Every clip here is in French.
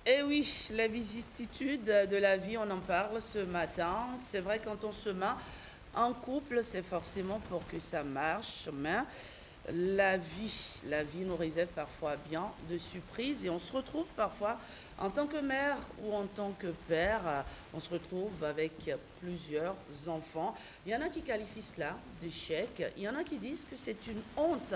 Eh oui, les vicissitudes de la vie, on en parle ce matin. C'est vrai, quand on se met en couple, c'est forcément pour que ça marche. Mais la vie nous réserve parfois bien de surprises et on se retrouve parfois en tant que mère ou en tant que père, on se retrouve avec plusieurs enfants. Il y en a qui qualifient cela d'échec, il y en a qui disent que c'est une honte.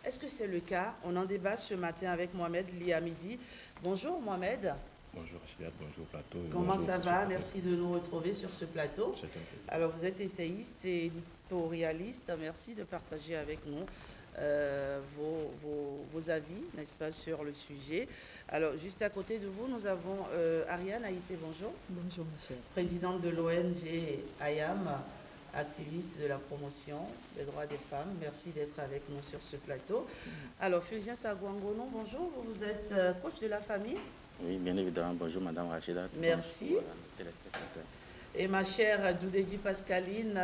Est-ce que c'est le cas? On en débat ce matin avec Mohamed Liamidi. Bonjour Mohamed. Bonjour Rachida, bonjour plateau. Comment bonjour, ça va? Merci de nous retrouver sur ce plateau. C'est un plaisir. Alors vous êtes essayiste et éditorialiste. Merci de partager avec nous vos avis, n'est-ce pas, sur le sujet. Alors juste à côté de vous, nous avons Ariane Haïté, bonjour. Bonjour ma chère. Présidente de l'ONG IAM, activiste de la promotion des droits des femmes. Merci d'être avec nous sur ce plateau. Alors, Fulgien Sagouangono, bonjour. Vous êtes coach de la famille. Oui, bien évidemment. Bonjour Madame Rachida. Merci. Bonjour, téléspectateurs. Et ma chère Doudéji Pascaline,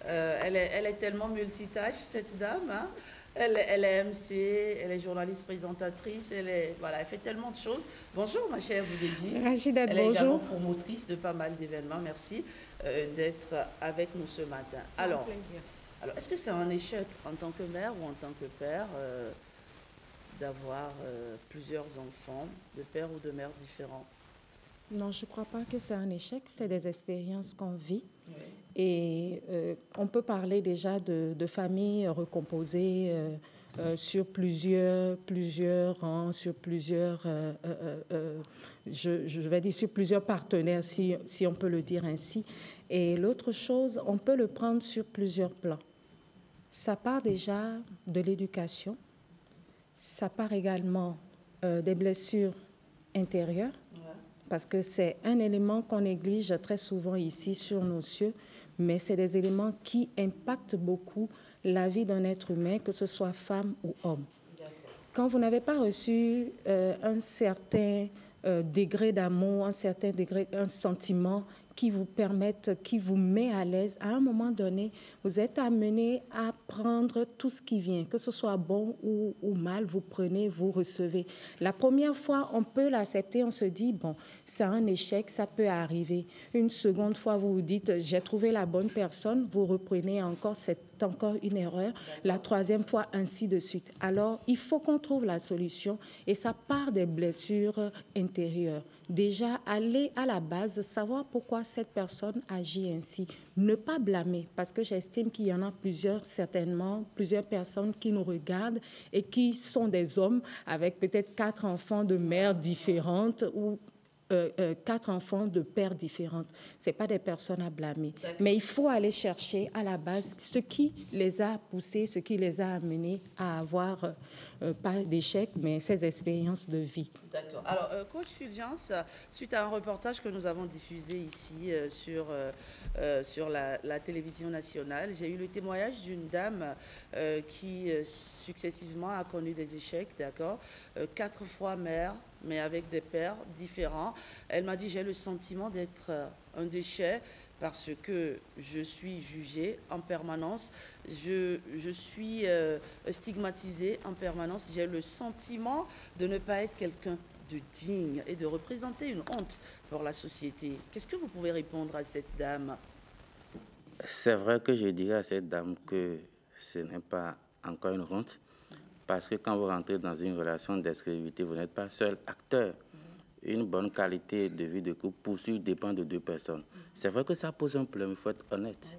elle est tellement multitâche, cette dame. Hein. Elle est MC, elle est journaliste présentatrice, voilà, elle fait tellement de choses. Bonjour ma chère Doudéji. Rachida, elle bonjour. est également promotrice de pas mal d'événements. Merci d'être avec nous ce matin. Alors, est-ce que c'est un échec en tant que mère ou en tant que père d'avoir plusieurs enfants, de père ou de mère différents? Non, je ne crois pas que c'est un échec, c'est des expériences qu'on vit. Oui. Et on peut parler déjà de familles recomposées sur plusieurs rangs, sur plusieurs, je vais dire sur plusieurs partenaires, si on peut le dire ainsi. Et l'autre chose, on peut le prendre sur plusieurs plans. Ça part déjà de l'éducation, ça part également des blessures intérieures, parce que c'est un élément qu'on néglige très souvent ici sur nos cieux, mais c'est des éléments qui impactent beaucoup la vie d'un être humain, que ce soit femme ou homme. Quand vous n'avez pas reçu un certain degré d'amour, un sentiment qui vous permettent, qui vous met à l'aise, à un moment donné, vous êtes amené à prendre tout ce qui vient, que ce soit bon ou mal, vous prenez, vous recevez. La première fois, on peut l'accepter, on se dit, bon, c'est un échec, ça peut arriver. Une seconde fois, vous vous dites, j'ai trouvé la bonne personne, vous reprenez encore, c'est encore une erreur. La troisième fois, ainsi de suite. Alors, il faut qu'on trouve la solution et ça part des blessures intérieures. Déjà, aller à la base, savoir pourquoi cette personne agit ainsi. Ne pas blâmer, parce que j'estime qu'il y en a certainement plusieurs personnes qui nous regardent et qui sont des hommes avec peut-être 4 enfants de mères différentes ou 4 enfants de pères différentes. Ce n'est pas des personnes à blâmer. Mais il faut aller chercher à la base ce qui les a poussés, ce qui les a amenés à avoir, pas d'échec, mais ces expériences de vie. D'accord. Alors, coach Fulgence, suite à un reportage que nous avons diffusé ici sur la télévision nationale, j'ai eu le témoignage d'une dame qui successivement a connu des échecs, d'accord, 4 fois mère, mais avec des pères différents. Elle m'a dit, j'ai le sentiment d'être un déchet parce que je suis jugée en permanence, je suis stigmatisée en permanence, j'ai le sentiment de ne pas être quelqu'un de digne et de représenter une honte pour la société. Qu'est-ce que vous pouvez répondre à cette dame? C'est vrai que je dirais à cette dame que ce n'est pas encore une honte, parce que quand vous rentrez dans une relation d'exclusivité, vous n'êtes pas seul acteur. Une bonne qualité de vie de couple poursuit dépend de 2 personnes. C'est vrai que ça pose un problème, il faut être honnête.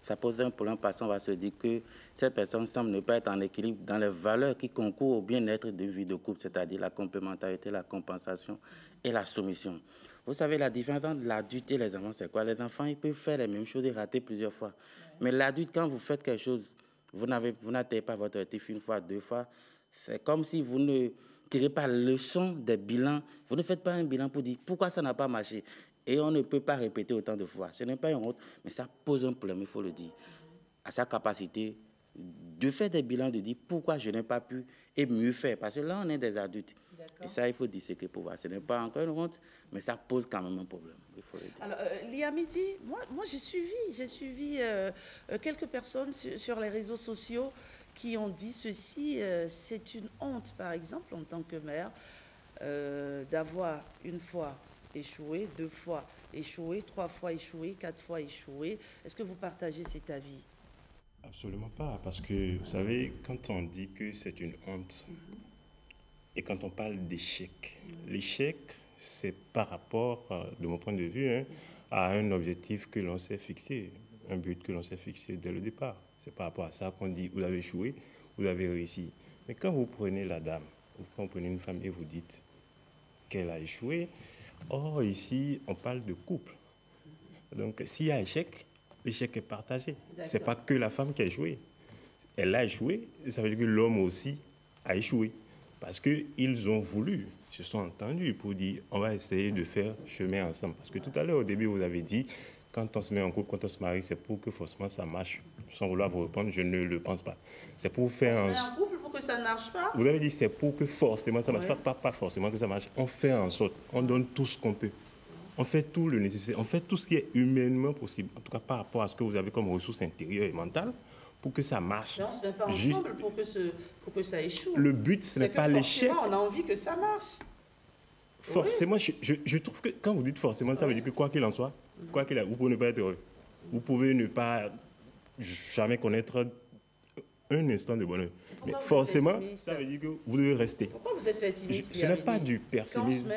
Ça pose un problème parce qu'on va se dire que cette personne semble ne pas être en équilibre dans les valeurs qui concourent au bien-être de vie de couple, c'est-à-dire la complémentarité, la compensation et la soumission. Vous savez, la différence entre l'adulte et les enfants, c'est quoi? Les enfants, ils peuvent faire les mêmes choses et rater plusieurs fois. Mais l'adulte, quand vous faites quelque chose, vous n'atteignez pas votre objectif 1 fois, 2 fois. C'est comme si vous ne tirez pas la leçon des bilans. Vous ne faites pas un bilan pour dire pourquoi ça n'a pas marché. Et on ne peut pas répéter autant de fois. Ce n'est pas une honte, mais ça pose un problème, il faut le dire, à sa capacité de faire des bilans, de dire pourquoi je n'ai pas pu et mieux faire. Parce que là, on est des adultes. Et ça, il faut disséquer pour voir. Ce n'est pas encore une honte, mais ça pose quand même un problème. Il faut le dire. Alors, Liamidi, moi j'ai suivi quelques personnes sur les réseaux sociaux qui ont dit ceci. C'est une honte, par exemple, en tant que mère, d'avoir une fois échoué, 2 fois échoué, 3 fois échoué, 4 fois échoué. Est-ce que vous partagez cet avis? Absolument pas, parce que vous savez, quand on dit que c'est une honte, et quand on parle d'échec, l'échec, c'est par rapport, de mon point de vue, hein, à un objectif que l'on s'est fixé, un but que l'on s'est fixé dès le départ. C'est par rapport à ça qu'on dit, vous avez échoué, vous avez réussi. Mais quand vous prenez la dame, ou quand vous prenez une femme et vous dites qu'elle a échoué, or ici, on parle de couple. Donc, s'il y a échec, l'échec est partagé. Ce n'est pas que la femme qui a échoué. Elle a échoué, ça veut dire que l'homme aussi a échoué. Parce qu'ils ont voulu, se sont entendus pour dire on va essayer de faire chemin ensemble. Parce que tout à l'heure, au début, vous avez dit quand on se met en couple, quand on se marie, c'est pour que forcément ça marche. Sans vouloir vous répondre, je ne le pense pas. C'est pour faire on se met en couple pour que ça ne marche pas? Vous avez dit c'est pour que forcément ça marche, pas forcément que ça marche. On fait en sorte, on donne tout ce qu'on peut. On fait tout le nécessaire, on fait tout ce qui est humainement possible, en tout cas par rapport à ce que vous avez comme ressources intérieures et mentales, pour que ça marche. Mais on ne se met pas ensemble pour que ça échoue. Le but, ce n'est pas l'échec. On a envie que ça marche. Forcément, oui. je trouve que quand vous dites forcément, ça veut dire que quoi qu'il en soit, vous pouvez ne pas être heureux. Vous pouvez ne pas jamais connaître un instant de bonheur. Mais forcément, ça veut dire que vous devez rester. Pourquoi vous êtes pessimiste? Ce n'est pas du pessimisme.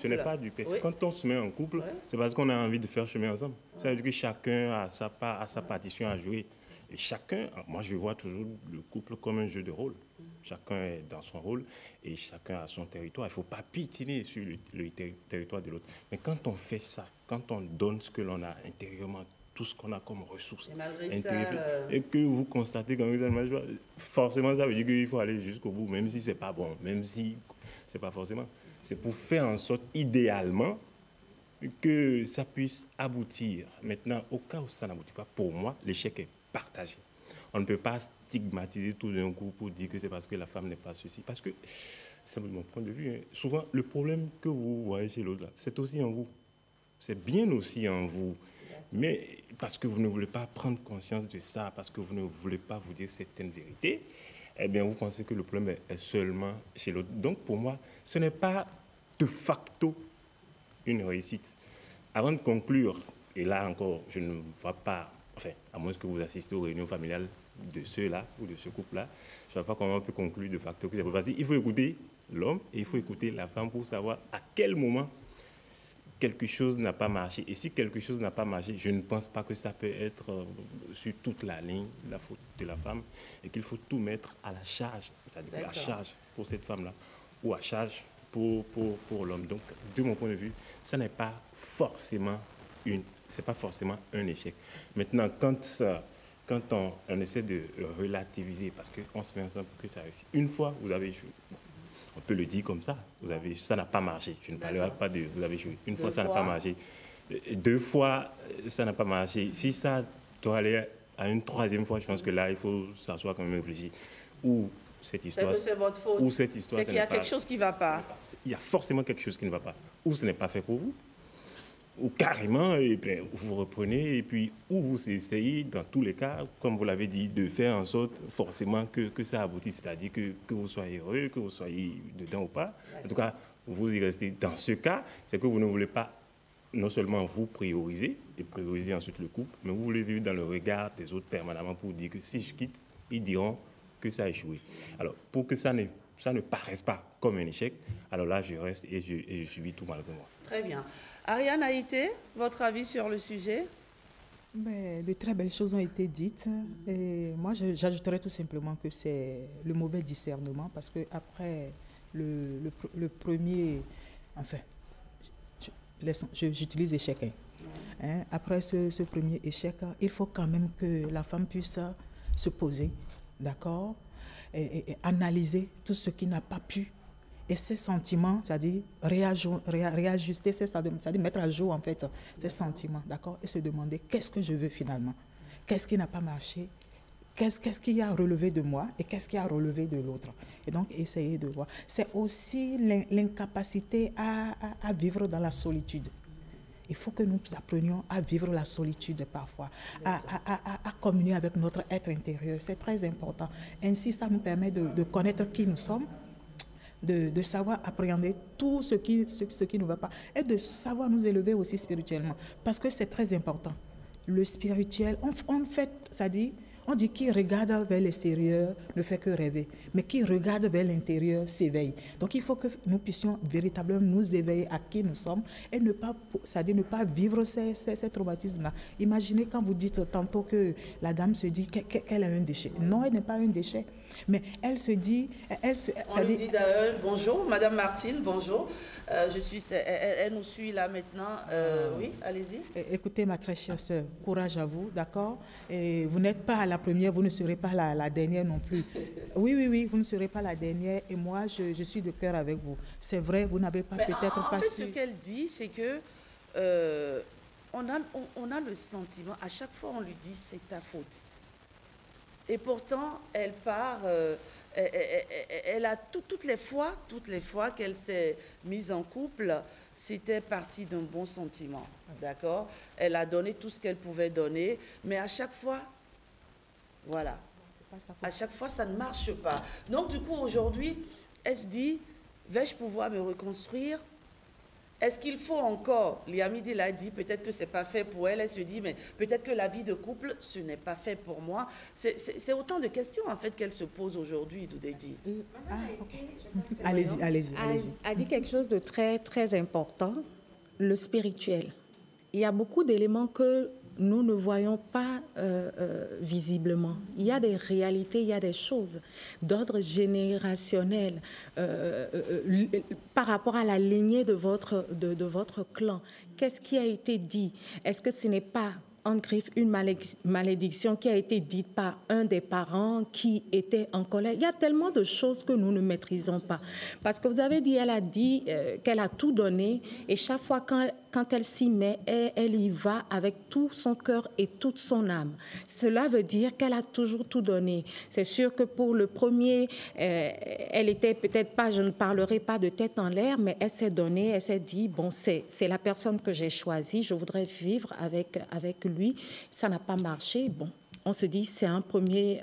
Ce n'est pas du pessimisme. Quand on se met en couple, c'est parce qu'on a envie de faire chemin ensemble. Ça veut dire que chacun a sa partition à jouer. Et chacun, moi je vois toujours le couple comme un jeu de rôle. Chacun est dans son rôle et chacun a son territoire. Il ne faut pas piétiner sur le territoire de l'autre. Mais quand on fait ça, quand on donne ce que l'on a intérieurement, tout ce qu'on a comme ressources, et que vous constatez quand vous êtes forcément ça veut dire qu'il faut aller jusqu'au bout, même si ce n'est pas bon, même si ce n'est pas forcément. C'est pour faire en sorte, idéalement, que ça puisse aboutir. Maintenant, au cas où ça n'aboutit pas, pour moi, l'échec est partagé. On ne peut pas stigmatiser tout d'un coup pour dire que c'est parce que la femme n'est pas ceci. Parce que, c'est mon point de vue, hein, souvent, le problème que vous voyez chez l'autre, c'est aussi en vous. C'est bien aussi en vous. Mais parce que vous ne voulez pas prendre conscience de ça, parce que vous ne voulez pas vous dire certaines vérités, eh bien, vous pensez que le problème est seulement chez l'autre. Donc, pour moi, ce n'est pas de facto une réussite. Avant de conclure, et là encore, je ne vois pas, enfin, à moins que vous assistez aux réunions familiales de ceux-là ou de ce couple-là, je ne vois pas comment on peut conclure de facto que c'est possible. Il faut écouter l'homme et il faut écouter la femme pour savoir à quel moment quelque chose n'a pas marché. Et si quelque chose n'a pas marché, je ne pense pas que ça peut être sur toute la ligne la faute de la femme et qu'il faut tout mettre à la charge, c'est-à-dire à la charge pour cette femme-là ou à charge pour l'homme. Donc, de mon point de vue, ça n'est pas forcément un échec. Maintenant, quand on essaie de relativiser, parce qu'on se met ensemble pour que ça réussisse, une fois, vous avez échoué. On peut le dire comme ça. Ça n'a pas marché. Je ne parlerai pas de vous avez échoué. Une fois, ça n'a pas marché. 2 fois, ça n'a pas marché. Si ça doit aller à une 3e fois, je pense que là, il faut s'asseoir quand même réfléchir. Ou cette histoire. C'est votre faute. Ou cette histoire. C'est qu'il y a quelque chose qui ne va pas. Il y a forcément quelque chose qui ne va pas. Ou ce n'est pas fait pour vous. Ou carrément, et bien, vous reprenez, et puis, ou vous essayez, dans tous les cas, comme vous l'avez dit, de faire en sorte forcément que ça aboutisse, c'est-à-dire que vous soyez heureux, que vous soyez dedans ou pas. En tout cas, vous y restez. Dans ce cas, c'est que vous ne voulez pas non seulement vous prioriser, et prioriser ensuite le couple, mais vous voulez vivre dans le regard des autres permanemment pour dire que si je quitte, ils diront que ça a échoué. Alors, pour que ça ne paraisse pas comme un échec, alors là, je reste et je subis tout malgré moi. Très bien. Ariane Haïté, votre avis sur le sujet? Mais de très belles choses ont été dites. Et moi, j'ajouterais tout simplement que c'est le mauvais discernement parce que après le premier... Enfin, j'utilise échec. Hein, après ce premier échec, il faut quand même que la femme puisse se poser, d'accord, et analyser tout ce qui n'a pas pu. Et ces sentiments, c'est-à-dire réajuster, c'est-à-dire mettre à jour en fait ces sentiments, d'accord, et se demander qu'est-ce que je veux finalement, qu'est-ce qui n'a pas marché, qu'est-ce qu'il y a à relever de moi et qu'est-ce qu'il y a à relever de l'autre. Et donc, essayer de voir. C'est aussi l'incapacité à vivre dans la solitude. Il faut que nous apprenions à vivre la solitude parfois, à communier avec notre être intérieur. C'est très important. Ainsi, ça nous permet de connaître qui nous sommes, de savoir appréhender tout ce qui ne va pas et de savoir nous élever aussi spirituellement. Parce que c'est très important. Le spirituel, on dit qui regarde vers l'extérieur ne fait que rêver, mais qui regarde vers l'intérieur s'éveille. Donc il faut que nous puissions véritablement nous éveiller à qui nous sommes et ne pas vivre ces traumatismes-là. Imaginez quand vous dites tantôt que la dame se dit qu'elle a un déchet. Non, elle n'est pas un déchet. Mais elle se dit... On lui dit d'ailleurs, bonjour, Madame Martine, bonjour. Elle nous suit là maintenant. Oui, allez-y. Écoutez, ma très chère sœur, courage à vous, d'accord? Et vous n'êtes pas la première, vous ne serez pas la dernière non plus. Oui, vous ne serez pas la dernière. Et moi, je suis de cœur avec vous. C'est vrai, vous n'avez pas peut-être pas su... En fait, ce qu'elle dit, c'est que on a le sentiment, à chaque fois on lui dit, c'est ta faute. Et pourtant, elle part, elle a toutes les fois qu'elle s'est mise en couple, c'était parti d'un bon sentiment, d'accord? Elle a donné tout ce qu'elle pouvait donner, mais à chaque fois, voilà, à chaque fois, ça ne marche pas. Donc, du coup, aujourd'hui, elle se dit, vais-je pouvoir me reconstruire? Est-ce qu'il faut encore, Liamide l'a dit, peut-être que ce n'est pas fait pour elle, elle se dit, mais peut-être que la vie de couple, ce n'est pas fait pour moi. C'est autant de questions, en fait, qu'elle se pose aujourd'hui, Doudédi. Allez-y. A dit quelque chose de très, très important, le spirituel. Il y a beaucoup d'éléments que nous ne voyons pas visiblement. Il y a des réalités, il y a des choses d'ordre générationnel par rapport à la lignée de votre clan. Qu'est-ce qui a été dit? Est-ce que ce n'est pas en griffe une malédiction qui a été dite par un des parents qui était en colère? Il y a tellement de choses que nous ne maîtrisons pas. Parce que vous avez dit, elle a dit qu'elle a tout donné et chaque fois quand elle s'y met, elle y va avec tout son cœur et toute son âme. Cela veut dire qu'elle a toujours tout donné. C'est sûr que pour le premier, elle était peut-être pas, je ne parlerai pas de tête en l'air, mais elle s'est donnée, elle s'est dit, bon, c'est la personne que j'ai choisie, je voudrais vivre avec lui. Ça n'a pas marché, bon. On se dit, c'est un premier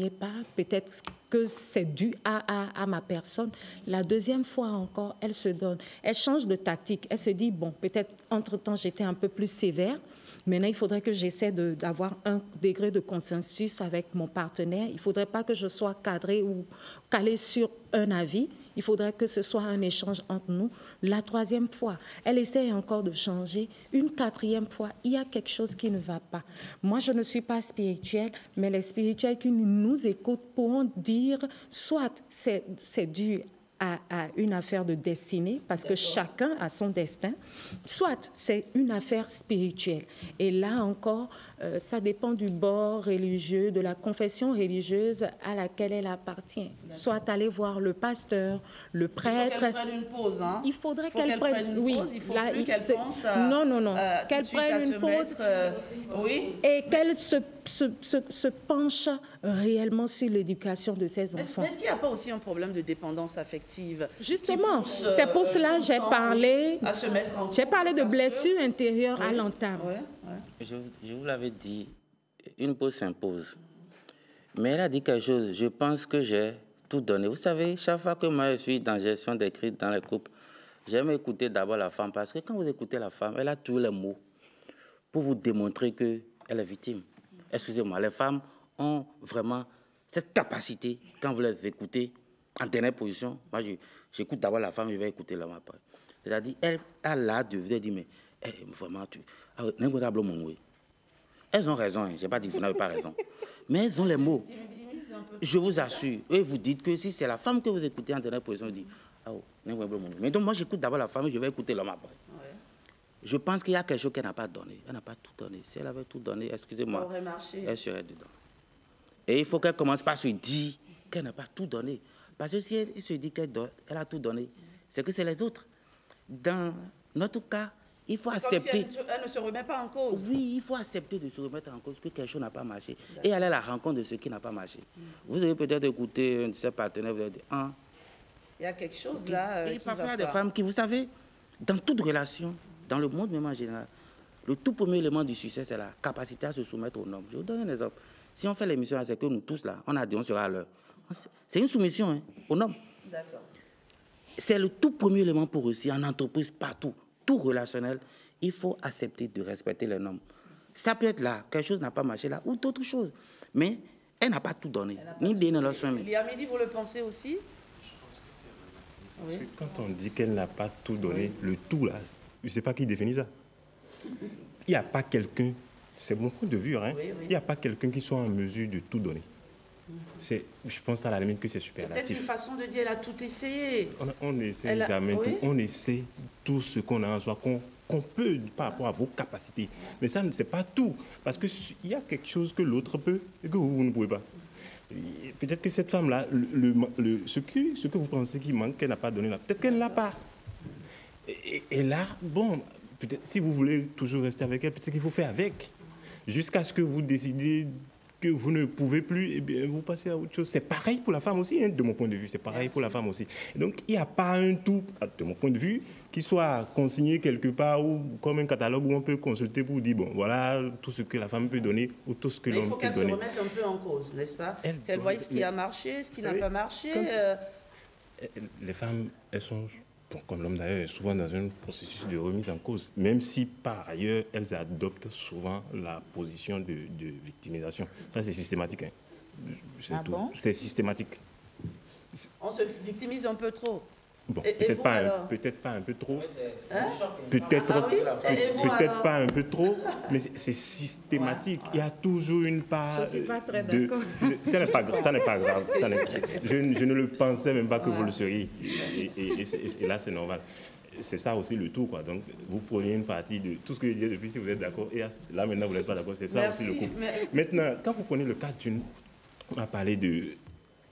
pas, peut-être que c'est dû à ma personne. La deuxième fois encore, elle se donne. Elle change de tactique. Elle se dit, bon, peut-être entre-temps, j'étais un peu plus sévère. Maintenant, il faudrait que j'essaie d'avoir un degré de consensus avec mon partenaire. Il ne faudrait pas que je sois cadrée ou calée sur un avis. Il faudrait que ce soit un échange entre nous. La troisième fois, elle essaie encore de changer. Une quatrième fois, il y a quelque chose qui ne va pas. Moi, je ne suis pas spirituelle, mais les spirituels qui nous écoutent pourront dire, soit c'est dû à une affaire de destinée, parce que chacun a son destin, soit c'est une affaire spirituelle. Et là encore, ça dépend du bord religieux, de la confession religieuse à laquelle elle appartient. Soit aller voir le pasteur, le prêtre. Il faut qu'elle prenne une pause, hein? Il faudrait qu'elle prenne une pause. Il faut plus qu'elle pense à... Non. Qu'elle prenne une pause. Oui. Et qu'elle se penche réellement sur l'éducation de ses enfants. Est-ce qu'il n'y a pas aussi un problème de dépendance affective? Justement, c'est pour cela que j'ai parlé de blessures intérieures à l'entame. Je vous l'avais dit, une pause s'impose. Mais elle a dit quelque chose, je pense que j'ai tout donné. Vous savez, chaque fois que moi je suis dans la gestion des crises dans les couples, j'aime écouter d'abord la femme, parce que quand vous écoutez la femme, elle a tous les mots pour vous démontrer qu'elle est victime. Excusez-moi, les femmes ont vraiment cette capacité, quand vous les écoutez, en dernière position, moi j'écoute d'abord la femme, je vais écouter l'homme après. C'est-à-dire, elle a l'art de vous dire, mais vraiment, elles ont raison, hein. Je n'ai pas dit que vous n'avez pas raison, mais elles ont les mots. Je vous assure, et vous dites que si c'est la femme que vous écoutez en dernière position, vous dites, mais donc moi j'écoute d'abord la femme, je vais écouter l'homme après. Je pense qu'il y a quelque chose qu'elle n'a pas donné. Elle n'a pas tout donné. Si elle avait tout donné, excusez-moi, elle serait dedans. Et il faut qu'elle commence par se dire qu'elle n'a pas tout donné. Parce que si elle se dit qu'elle a tout donné, c'est que c'est les autres. Dans notre cas, Il faut Comme accepter. si elle ne se remet pas en cause. Oui, il faut accepter de se remettre en cause que quelque chose n'a pas marché et aller à la rencontre de ce qui n'a pas marché. Vous avez peut-être écouté un de ses partenaires, vous avez dit, ah, Il y a quelque chose là et qui parfois, il y va a des pas. femmes qui, vous savez, dans toute relation, dans le monde même en général, le tout premier élément du succès, c'est la capacité à se soumettre aux normes. Je vous donne un exemple. Si on fait l'émission, c'est que nous tous là, on a dit on sera à l'heure. C'est une soumission hein, aux normes. D'accord. C'est le tout premier élément pour réussir en entreprise, partout, tout relationnel. Il faut accepter de respecter les normes. Ça peut être là, quelque chose n'a pas marché là, ou d'autres choses. Mais elle n'a pas tout donné, ni donné leur soin. Liamidi, vous le pensez aussi? Parce que quand on dit qu'elle n'a pas tout donné, le tout là, je ne sais pas qui définit ça. Il n'y a pas quelqu'un, c'est mon point de vue, hein, il n'y a pas quelqu'un qui soit en mesure de tout donner. Je pense à la limite que c'est C'est peut-être une superlatif. façon de dire elle a tout essayé. On n'essaie jamais tout, on essaie tout ce qu'on a en soi, qu'on peut par rapport à vos capacités. Mais ça, c'est pas tout. Parce qu'il y a quelque chose que l'autre peut et que vous ne pouvez pas. Peut-être que cette femme-là, ce que vous pensez qu'il manque, qu'elle n'a pas donné là, peut-être qu'elle ne l'a pas. Et là, bon, peut-être si vous voulez toujours rester avec elle, peut-être qu'il faut faire avec. Jusqu'à ce que vous décidez que vous ne pouvez plus, eh bien, vous passez à autre chose. C'est pareil pour la femme aussi, hein, de mon point de vue. C'est pareil pour la femme aussi. Et donc, il n'y a pas un tout, de mon point de vue, qui soit consigné quelque part ou comme un catalogue où on peut consulter pour dire, bon, voilà tout ce que la femme peut donner ou tout ce que Mais il l'homme faut peut qu'elle se donner. remette un peu en cause, n'est-ce pas? Qu'elle voie ce qui a marché, ce qui n'a savez, pas marché. Les femmes, elles sont, bon, comme l'homme d'ailleurs, souvent dans un processus de remise en cause, même si par ailleurs, elles adoptent souvent la position de victimisation. Ça, c'est systématique. Hein. Ah bon? C'est systématique. On se victimise un peu trop. Bon, Et peut-être vous, pas, alors? peut-être pas un peu trop. Hein? Peut-être Ah oui? Et vous, peut-être alors? pas un peu trop, mais c'est systématique. Il y a toujours une part. Je suis pas très de- d'accord. Ça n'est pas grave. Ça n'est pas grave. Je ne le pensais même pas que vous le seriez. Et là, c'est normal. C'est ça aussi le tout, quoi. Donc, vous prenez une partie de tout ce que je disais depuis, si vous êtes d'accord. Et là, maintenant, vous n'êtes pas d'accord. C'est ça Merci, aussi le coup. mais- Maintenant, quand vous prenez le cas d'une. On a parlé de.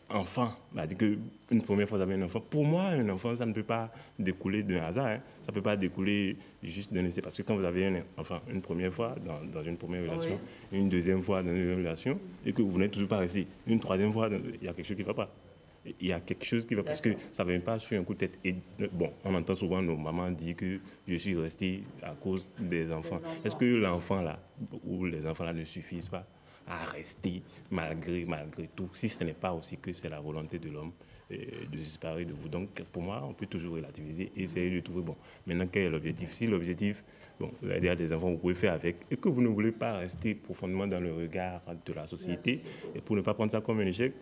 Enfant, on a dit qu'une première fois vous avez un enfant. Pour moi, un enfant, ça ne peut pas découler d'un hasard. Hein. Ça ne peut pas découler juste d'un essai. Parce que quand vous avez un enfant une première fois dans une première relation, une deuxième fois dans une deuxième relation, et que vous n'êtes toujours pas resté une troisième fois, il y a quelque chose qui ne va pas. Il y a quelque chose qui va parce que ça ne vient pas sur un coup de tête. Et, bon, on entend souvent nos mamans dire que je suis resté à cause des enfants. Est-ce que l'enfant là, ou les enfants là ne suffisent pas à rester malgré tout, si ce n'est pas aussi que c'est la volonté de l'homme de se séparer de vous. Donc, pour moi, on peut toujours relativiser et essayer de trouver, bon, maintenant, quel est l'objectif? Si l'objectif, bon, vous avez déjà des enfants, vous pouvez faire avec, et que vous ne voulez pas rester profondément dans le regard de la société, et pour ne pas prendre ça comme un échec,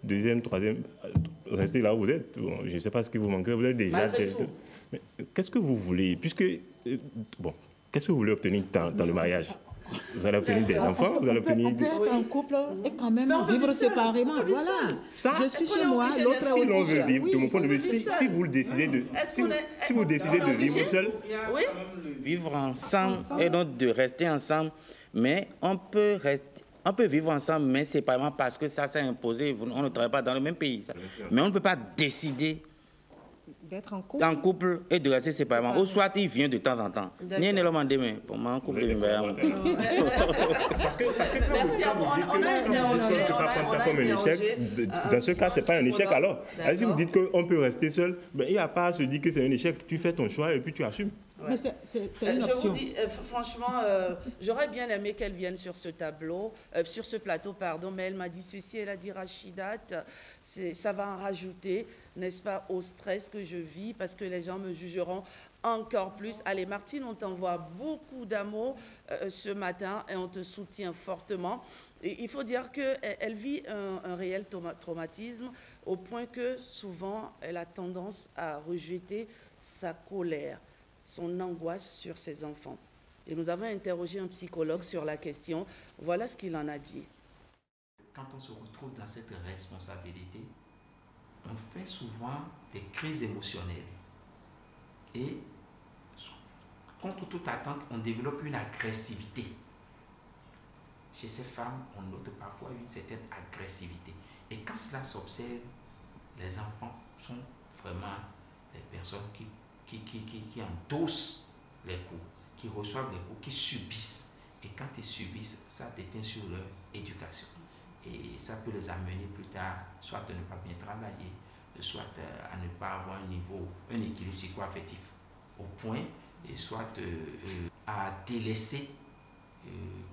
deuxième, troisième, restez là où vous êtes. Bon, je ne sais pas ce qui vous manquerait, vous êtes déjà... Malgré tout. Mais qu'est-ce que vous voulez? Puisque, bon, qu'est-ce que vous voulez obtenir dans le mariage? Vous allez obtenir des enfants, vous allez obtenir... On peut être en couple et quand même Mais on peut vivre vivre seul, séparément. on peut vivre Voilà. seul. Ça, Je est-ce suis qu'on chez est moi, obligé l'autre de- est Si aussi l'on veut chez- vivre, Oui, de mon point de vue, vivre si seul. vous décidez de, Est-ce si qu'on vous, est- si vous décidez de vivre obligé? seul, Oui. Vivre ensemble et donc de rester ensemble, mais on peut vivre ensemble, mais séparément parce que ça s'est imposé. On ne travaille pas dans le même pays. Mais on ne peut pas décider D'être en couple. en couple et de rester séparément. Ou soit il vient de temps en temps. Ni un élément demain. Pour moi, un couple de parce que quand Merci vous, à vous. dites que On a quand vous dites qu'on ne peut pas prendre ça comme un échec, dans ce cas, ce n'est pas un échec alors. Alors, si vous dites qu'on peut rester seul, ben, il n'y a pas à se dire que c'est un échec. Tu fais ton choix et puis tu assumes. Mais c'est une Je option. vous dis, franchement, j'aurais bien aimé qu'elle vienne sur ce tableau, sur ce plateau, pardon, mais elle m'a dit ceci, elle a dit Rachidat, ça va en rajouter, n'est-ce pas, au stress que je vis, parce que les gens me jugeront encore plus. Allez, Martine, on t'envoie beaucoup d'amour ce matin et on te soutient fortement. Et il faut dire qu'elle vit un réel traumatisme au point que souvent, elle a tendance à rejeter sa colère, son angoisse sur ses enfants. Et nous avons interrogé un psychologue sur la question. Voilà ce qu'il en a dit. Quand on se retrouve dans cette responsabilité, on fait souvent des crises émotionnelles. Et contre toute attente, on développe une agressivité. Chez ces femmes, on note parfois une certaine agressivité. Et quand cela s'observe, les enfants sont vraiment les personnes qui endossent les coups. qui reçoivent les cours, qui subissent. Et quand ils subissent, ça déteint sur leur éducation. Et ça peut les amener plus tard, soit à ne pas bien travailler, soit à ne pas avoir un équilibre psycho-affectif au point, et soit à délaisser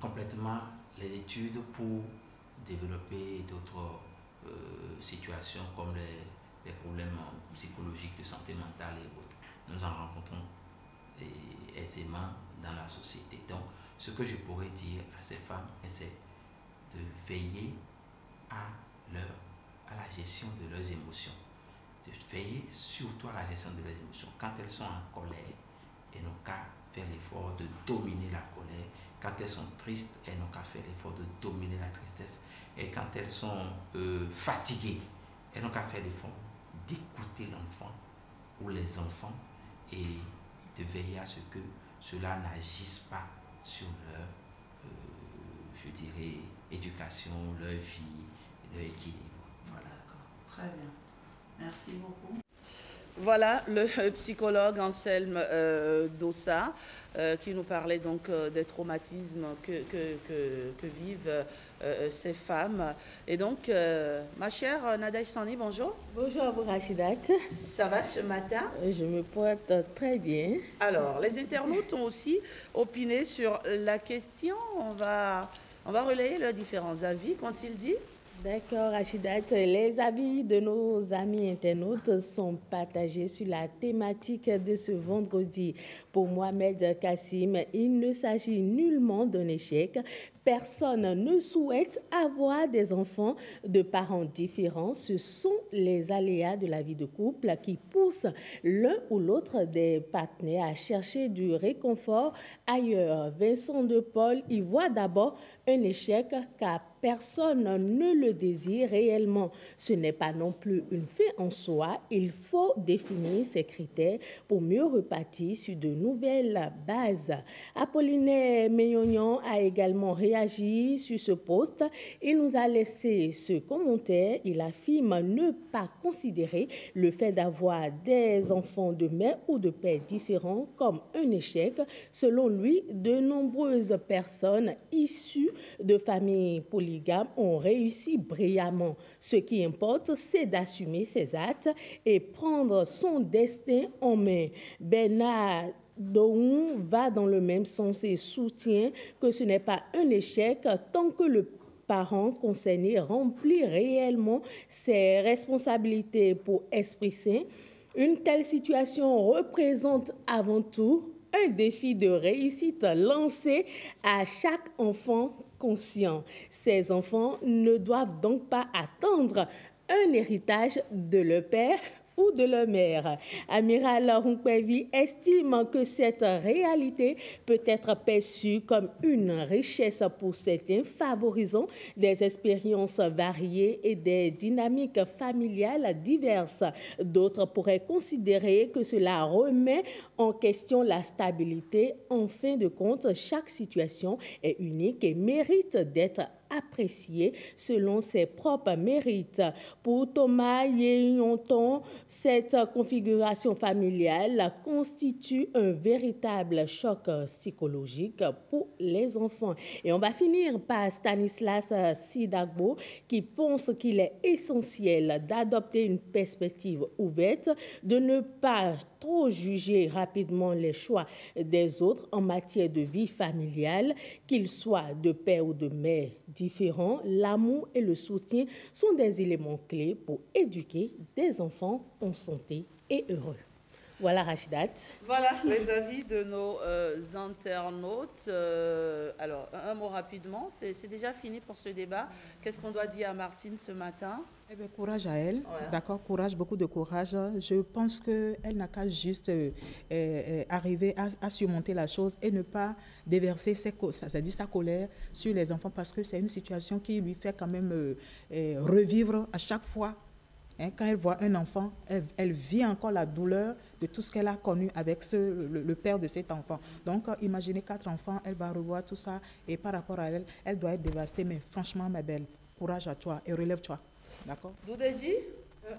complètement les études pour développer d'autres situations comme les problèmes psychologiques de santé mentale et autres. Nous en rencontrons aisément dans la société. Donc, ce que je pourrais dire à ces femmes, c'est de veiller à la gestion de leurs émotions. De veiller surtout à la gestion de leurs émotions. Quand elles sont en colère, elles n'ont qu'à faire l'effort de dominer la colère. Quand elles sont tristes, elles n'ont qu'à faire l'effort de dominer la tristesse. Et quand elles sont fatiguées, elles n'ont qu'à faire l'effort d'écouter l'enfant ou les enfants et de veiller à ce que cela n'agisse pas sur leur, je dirais, éducation, leur vie, leur équilibre. Voilà. Très bien. Merci beaucoup. Voilà le psychologue Anselme Dossa qui nous parlait donc des traumatismes que vivent ces femmes. Et donc, ma chère Nadège Sani, bonjour. Bonjour à vous, Rachidat. Ça va ce matin? Je me porte très bien. Alors, les internautes ont aussi opiné sur la question. On va relayer leurs différents avis. Qu'ont-ils dit? D'accord, Rachidat. Les avis de nos amis internautes sont partagés sur la thématique de ce vendredi. Pour Mohamed Kassim, il ne s'agit nullement d'un échec. Personne ne souhaite avoir des enfants de parents différents. Ce sont les aléas de la vie de couple qui poussent l'un ou l'autre des partenaires à chercher du réconfort ailleurs. Vincent de Paul y voit d'abord un échec car personne ne le désire réellement. Ce n'est pas non plus une fin en soi. Il faut définir ses critères pour mieux repartir sur de nouvelles bases. Apollinaire Meillognan a également réagi sur ce post. Il nous a laissé ce commentaire. Il affirme ne pas considérer le fait d'avoir des enfants de mère ou de père différents comme un échec. Selon lui, de nombreuses personnes issues de familles polygames ont réussi brillamment. Ce qui importe, c'est d'assumer ses actes et prendre son destin en main. Bernard Dohun va dans le même sens et soutient que ce n'est pas un échec tant que le parent concerné remplit réellement ses responsabilités pour Esprit Saint. Une telle situation représente avant tout un défi de réussite lancé à chaque enfant conscient. Ces enfants ne doivent donc pas attendre un héritage de leur père ou de leur mère. Amiral Hunkwevi estime que cette réalité peut être perçue comme une richesse pour certains, favorisant des expériences variées et des dynamiques familiales diverses. D'autres pourraient considérer que cela remet en question la stabilité. En fin de compte, chaque situation est unique et mérite d'être appréciée selon ses propres mérites. Pour Thomas Yeyonton, cette configuration familiale constitue un véritable choc psychologique pour les enfants. Et on va finir par Stanislas Sidagbo qui pense qu'il est essentiel d'adopter une perspective ouverte, de ne pas trop juger rapidement les choix des autres en matière de vie familiale, qu'ils soient de père ou de mère différents. L'amour et le soutien sont des éléments clés pour éduquer des enfants en santé et heureux. Voilà, Rachidat. Voilà les avis de nos internautes. Alors, un mot rapidement. C'est déjà fini pour ce débat. Qu'est-ce qu'on doit dire à Martine ce matin? Eh bien, courage à elle, ouais. D'accord, courage, beaucoup de courage. Je pense qu'elle n'a qu'à juste arriver à surmonter la chose et ne pas déverser sa colère sur les enfants parce que c'est une situation qui lui fait quand même revivre à chaque fois. Quand elle voit un enfant, elle vit encore la douleur de tout ce qu'elle a connu avec le père de cet enfant. Donc, imaginez 4 enfants, elle va revoir tout ça et par rapport à elle, elle doit être dévastée. Mais franchement, ma belle, courage à toi et relève-toi. D'accord? Doudedji?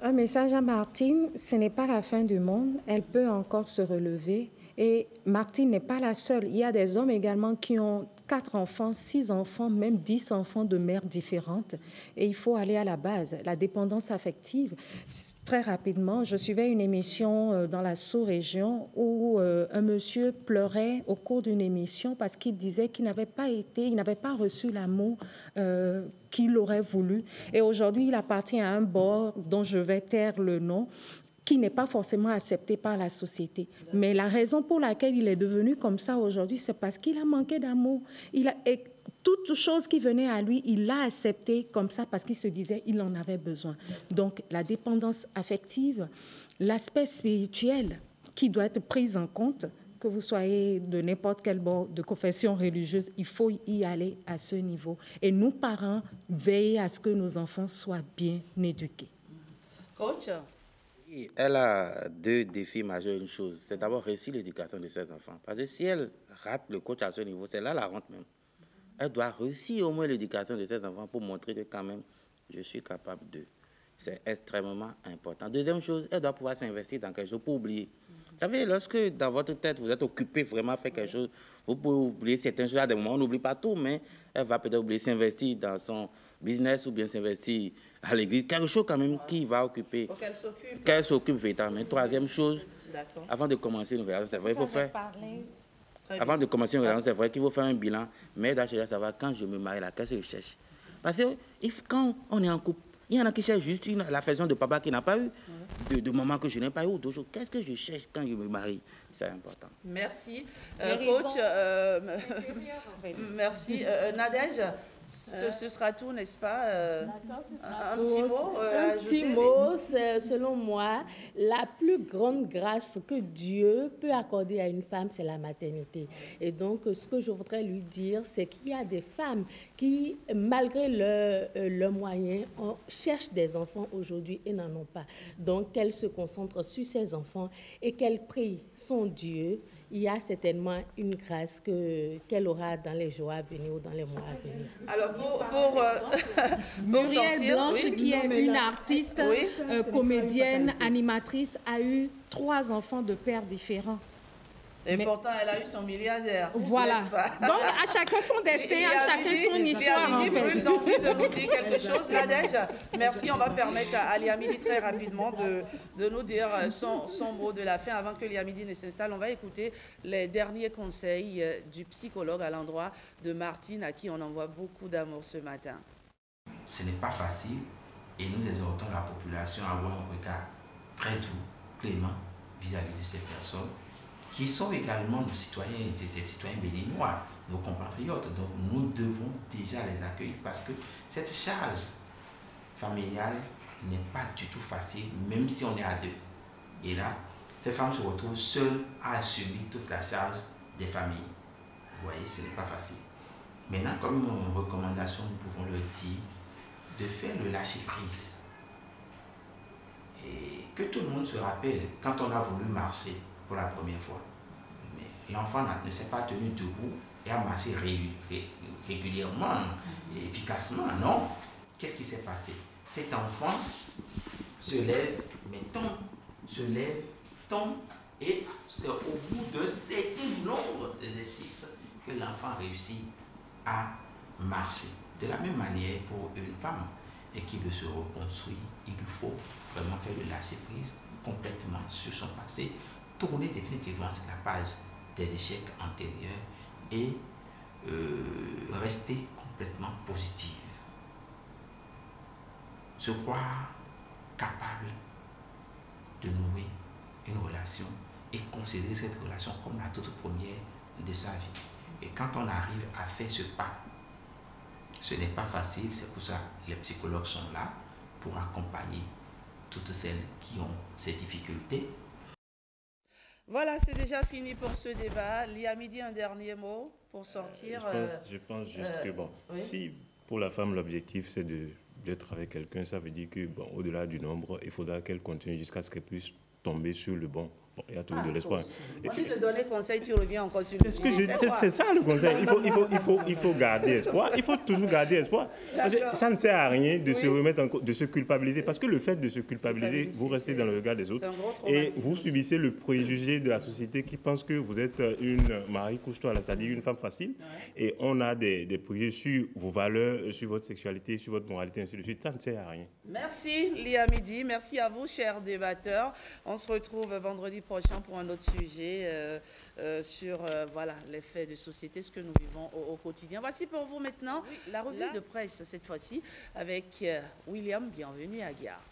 Un message à Martine, ce n'est pas la fin du monde, elle peut encore se relever Et Martine n'est pas la seule. Il y a des hommes également qui ont 4 enfants, 6 enfants, même 10 enfants de mères différentes. Et il faut aller à la base. La dépendance affective, très rapidement, je suivais une émission dans la sous-région où un monsieur pleurait au cours d'une émission parce qu'il disait qu'il n'avait pas reçu l'amour qu'il aurait voulu. Et aujourd'hui, il appartient à un bord dont je vais taire le nom, qui n'est pas forcément accepté par la société. Mais la raison pour laquelle il est devenu comme ça aujourd'hui, c'est parce qu'il a manqué d'amour. Et toute chose qui venait à lui, il l'a accepté comme ça parce qu'il se disait qu'il en avait besoin. Donc, la dépendance affective, l'aspect spirituel qui doit être pris en compte, que vous soyez de n'importe quel bord de confession religieuse, il faut y aller à ce niveau. Et nous, parents, veiller à ce que nos enfants soient bien éduqués. Coach? Elle a 2 défis majeurs. Une chose, c'est d'abord réussir l'éducation de ses enfants. Parce que si elle rate le coach à ce niveau, c'est là la honte même. Elle doit réussir au moins l'éducation de ses enfants pour montrer que quand même, je suis capable de. C'est extrêmement important. Deuxième chose, elle doit pouvoir s'investir dans quelque chose pour oublier. Vous savez, lorsque dans votre tête, vous êtes occupé vraiment à faire quelque chose, vous pouvez oublier certaines choses. À des moments, on n'oublie pas tout, mais elle va peut-être oublier s'investir dans son business ou bien s'investir à l'église. Quelque chose quand même qui va occuper. Faut qu'elle s'occupe. Qu'elle s'occupe véritablement. Troisième chose, avant de commencer une relation, c'est vrai, il faut faire... Avant de commencer une relation, c'est vrai qu'il faut faire un bilan, mais elle doit chercher à savoir quand je me marie là, qu'est-ce que je cherche. Parce que quand on est en couple, il y en a qui cherchent juste l'affection de papa qui n'a pas eu, de maman que je n'ai pas eu, ou d'autres choses. Qu'est-ce que je cherche quand je me marie? C'est important. Merci. Coach, merci. Nadège, ce sera tout, n'est-ce pas? Un petit mot, selon moi, la plus grande grâce que Dieu peut accorder à une femme, c'est la maternité. Et donc, ce que je voudrais lui dire, c'est qu'il y a des femmes qui, malgré leurs moyens, cherchent des enfants aujourd'hui et n'en ont pas. Donc, qu'elles se concentrent sur ces enfants et qu'elles prient son Dieu. Il y a certainement une grâce qu'elle aura dans les jours à venir ou dans les mois à venir. Alors, pour Muriel sortir, Blanche, qui est une artiste, comédienne, animatrice, a eu 3 enfants de pères différents. Et pourtant, elle a eu son milliardaire. Voilà. Donc, à chacun son destin, à chacun son histoire. Liamidi brûle d'envie de nous dire quelque chose. Nadège, merci. On va permettre à Liamidi très rapidement de nous dire son mot de la fin. Avant que Liamidi ne s'installe, on va écouter les derniers conseils du psychologue à l'endroit de Martine, à qui on envoie beaucoup d'amour ce matin. Ce n'est pas facile et nous exhortons la population à avoir un regard très doux, clément vis-à-vis de ces personnes qui sont également nos citoyens, des citoyens béninois, nos compatriotes. Donc nous devons déjà les accueillir parce que cette charge familiale n'est pas du tout facile, même si on est à 2. Et là, ces femmes se retrouvent seules à assumer toute la charge des familles. Vous voyez, ce n'est pas facile. Maintenant, comme recommandation, nous pouvons leur dire de faire le lâcher-prise. Et que tout le monde se rappelle, quand on a voulu marcher pour la première fois, mais l'enfant ne s'est pas tenu debout et a marché régulièrement et efficacement. Non. Qu'est-ce qui s'est passé? Cet enfant se lève, mais tombe, se lève, tombe, et c'est au bout de certain nombre d'exercices que l'enfant réussit à marcher. De la même manière, pour une femme et qui veut se reconstruire, il lui faut vraiment faire le lâcher-prise complètement sur son passé, tourner définitivement sur la page des échecs antérieurs et rester complètement positive. Se croire capable de nouer une relation et considérer cette relation comme la toute première de sa vie. Et quand on arrive à faire ce pas, ce n'est pas facile, c'est pour ça que les psychologues sont là pour accompagner toutes celles qui ont ces difficultés. Voilà, c'est déjà fini pour ce débat. Liamidi, un dernier mot pour sortir. Je pense juste que, bon, oui? Si pour la femme, l'objectif, c'est d'être avec quelqu'un, ça veut dire que, bon, au-delà du nombre, il faudra qu'elle continue jusqu'à ce qu'elle puisse tomber sur le bon bon, il y a toujours de l'espoir. Moi, je te donne les conseils, tu reviens encore sur le C'est ce que c'est ça le conseil. Il faut garder espoir. Il faut toujours garder espoir. Parce que ça ne sert à rien de se remettre de se culpabiliser. Parce que le fait de se culpabiliser, vous restez dans le regard des autres et vous subissez le préjugé de la société qui pense que vous êtes une Marie couche-toi, c'est-à-dire une femme facile. Et on a des préjugés sur vos valeurs, sur votre sexualité, sur votre moralité, ainsi de suite. Ça ne sert à rien. Merci Lia Midi. Merci à vous, chers débatteurs. On se retrouve vendredi prochain pour un autre sujet sur voilà, les faits de société, ce que nous vivons au quotidien. Voici pour vous maintenant la revue de presse, cette fois-ci, avec William. Bienvenue à Gare.